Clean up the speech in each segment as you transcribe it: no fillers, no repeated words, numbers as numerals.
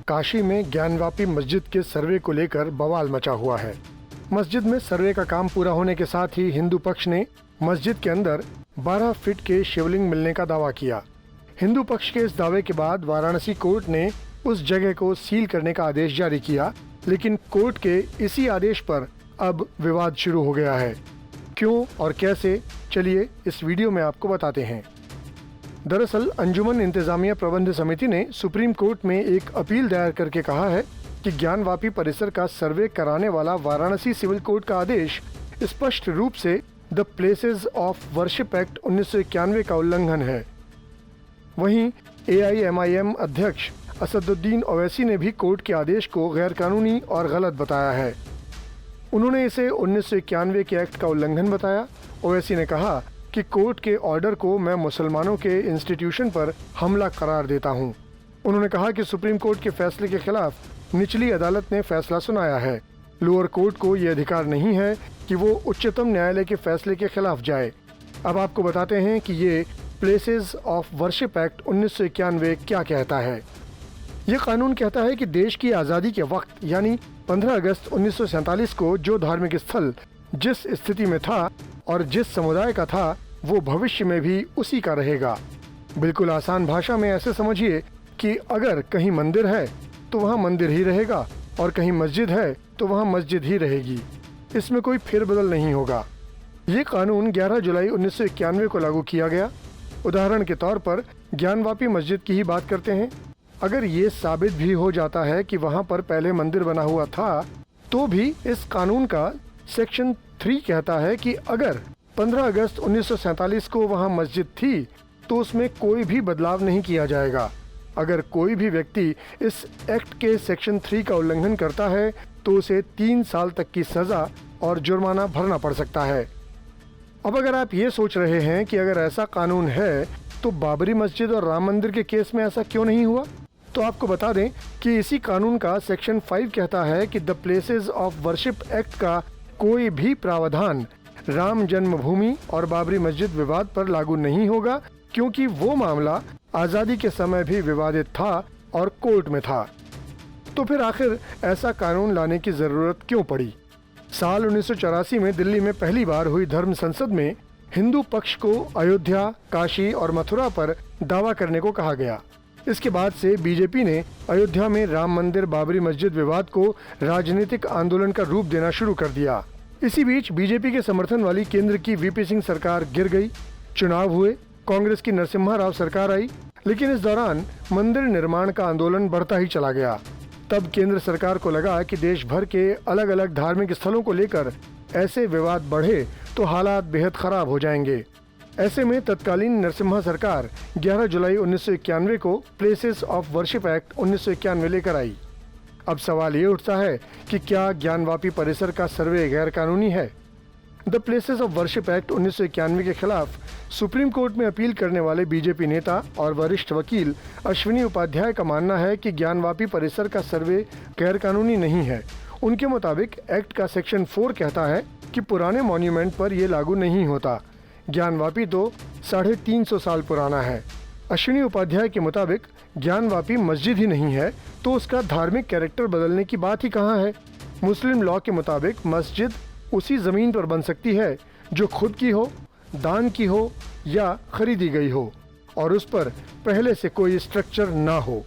काशी में ज्ञानवापी मस्जिद के सर्वे को लेकर बवाल मचा हुआ है। मस्जिद में सर्वे का काम पूरा होने के साथ ही हिंदू पक्ष ने मस्जिद के अंदर 12 फीट के शिवलिंग मिलने का दावा किया। हिंदू पक्ष के इस दावे के बाद वाराणसी कोर्ट ने उस जगह को सील करने का आदेश जारी किया, लेकिन कोर्ट के इसी आदेश पर अब विवाद शुरू हो गया है। क्यों और कैसे, चलिए इस वीडियो में आपको बताते हैं। दरअसल अंजुमन इंतजामिया प्रबंध समिति ने सुप्रीम कोर्ट में एक अपील दायर करके कहा है कि ज्ञानवापी परिसर का सर्वे कराने वाला वाराणसी सिविल कोर्ट का आदेश स्पष्ट रूप से the places of worship act 1991 का उल्लंघन है। वहीं AIMIM अध्यक्ष असदुद्दीन ओवैसी ने भी कोर्ट के आदेश को गैरकानूनी और गलत बताया है। उन्होंने इसे 1991 के एक्ट का उल्लंघन बताया। ओवैसी ने कहा कि कोर्ट के ऑर्डर को मैं मुसलमानों के इंस्टीट्यूशन पर हमला करार देता हूं। उन्होंने कहा कि सुप्रीम कोर्ट के फैसले के खिलाफ निचली अदालत ने फैसला सुनाया है। लोअर कोर्ट को ये अधिकार नहीं है कि वो उच्चतम न्यायालय के फैसले के खिलाफ जाए। अब आपको बताते हैं कि ये प्लेसेस ऑफ वर्शिप एक्ट 1991 क्या कहता है। ये कानून कहता है कि देश की आज़ादी के वक्त यानी 15 अगस्त 1947 को जो धार्मिक स्थल जिस स्थिति में था और जिस समुदाय का था, वो भविष्य में भी उसी का रहेगा। बिल्कुल आसान भाषा में ऐसे समझिए कि अगर कहीं मंदिर है तो वहाँ मंदिर ही रहेगा और कहीं मस्जिद है तो वहाँ मस्जिद ही रहेगी। इसमें कोई फेरबदल नहीं होगा। ये कानून 11 जुलाई 1991 को लागू किया गया। उदाहरण के तौर पर ज्ञानवापी मस्जिद की ही बात करते हैं। अगर ये साबित भी हो जाता है कि वहाँ पर पहले मंदिर बना हुआ था, तो भी इस कानून का सेक्शन 3 कहता है कि अगर 15 अगस्त 1947 को वहाँ मस्जिद थी तो उसमें कोई भी बदलाव नहीं किया जाएगा। अगर कोई भी व्यक्ति इस एक्ट के सेक्शन 3 का उल्लंघन करता है तो उसे 3 साल तक की सज़ा और जुर्माना भरना पड़ सकता है। अब अगर आप ये सोच रहे हैं कि अगर ऐसा कानून है तो बाबरी मस्जिद और राम मंदिर के केस में ऐसा क्यों नहीं हुआ, तो आपको बता दें कि इसी कानून का सेक्शन 5 कहता है कि the places of worship act का कोई भी प्रावधान राम जन्मभूमि और बाबरी मस्जिद विवाद पर लागू नहीं होगा, क्योंकि वो मामला आज़ादी के समय भी विवादित था और कोर्ट में था। तो फिर आखिर ऐसा कानून लाने की ज़रूरत क्यों पड़ी? साल 1984 में दिल्ली में पहली बार हुई धर्म संसद में हिंदू पक्ष को अयोध्या, काशी और मथुरा पर दावा करने को कहा गया। इसके बाद से बीजेपी ने अयोध्या में राम मंदिर बाबरी मस्जिद विवाद को राजनीतिक आंदोलन का रूप देना शुरू कर दिया। इसी बीच बीजेपी के समर्थन वाली केंद्र की VP सिंह सरकार गिर गई। चुनाव हुए, कांग्रेस की नरसिम्हा राव सरकार आई, लेकिन इस दौरान मंदिर निर्माण का आंदोलन बढ़ता ही चला गया। तब केंद्र सरकार को लगा कि देश भर के अलग अलग धार्मिक स्थलों को लेकर ऐसे विवाद बढ़े तो हालात बेहद खराब हो जाएंगे। ऐसे में तत्कालीन नरसिम्हा सरकार 11 जुलाई 1991 को प्लेसेस ऑफ वर्शिप एक्ट 1991 लेकर आई। अब सवाल ये उठता है कि क्या ज्ञानवापी परिसर का सर्वे गैर कानूनी है? The places of worship act 1991 के खिलाफ सुप्रीम कोर्ट में अपील करने वाले बीजेपी नेता और वरिष्ठ वकील अश्विनी उपाध्याय का मानना है कि ज्ञानवापी परिसर का सर्वे गैर कानूनी नहीं है। उनके मुताबिक एक्ट का सेक्शन 4 कहता है कि पुराने मॉन्यूमेंट पर ये लागू नहीं होता। ज्ञानवापी तो 350 साल पुराना है। अश्विनी उपाध्याय के मुताबिक ज्ञानवापी मस्जिद ही नहीं है तो उसका धार्मिक कैरेक्टर बदलने की बात ही कहाँ है। मुस्लिम लॉ के मुताबिक मस्जिद उसी ज़मीन पर बन सकती है जो खुद की हो, दान की हो या खरीदी गई हो और उस पर पहले से कोई स्ट्रक्चर ना हो।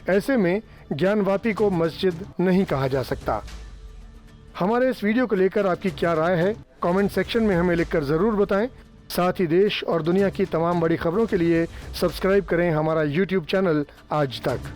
ऐसे में ज्ञानवापी को मस्जिद नहीं कहा जा सकता। हमारे इस वीडियो को लेकर आपकी क्या राय है, कमेंट सेक्शन में हमें लिखकर ज़रूर बताएं। साथ ही देश और दुनिया की तमाम बड़ी खबरों के लिए सब्सक्राइब करें हमारा YouTube चैनल आज तक।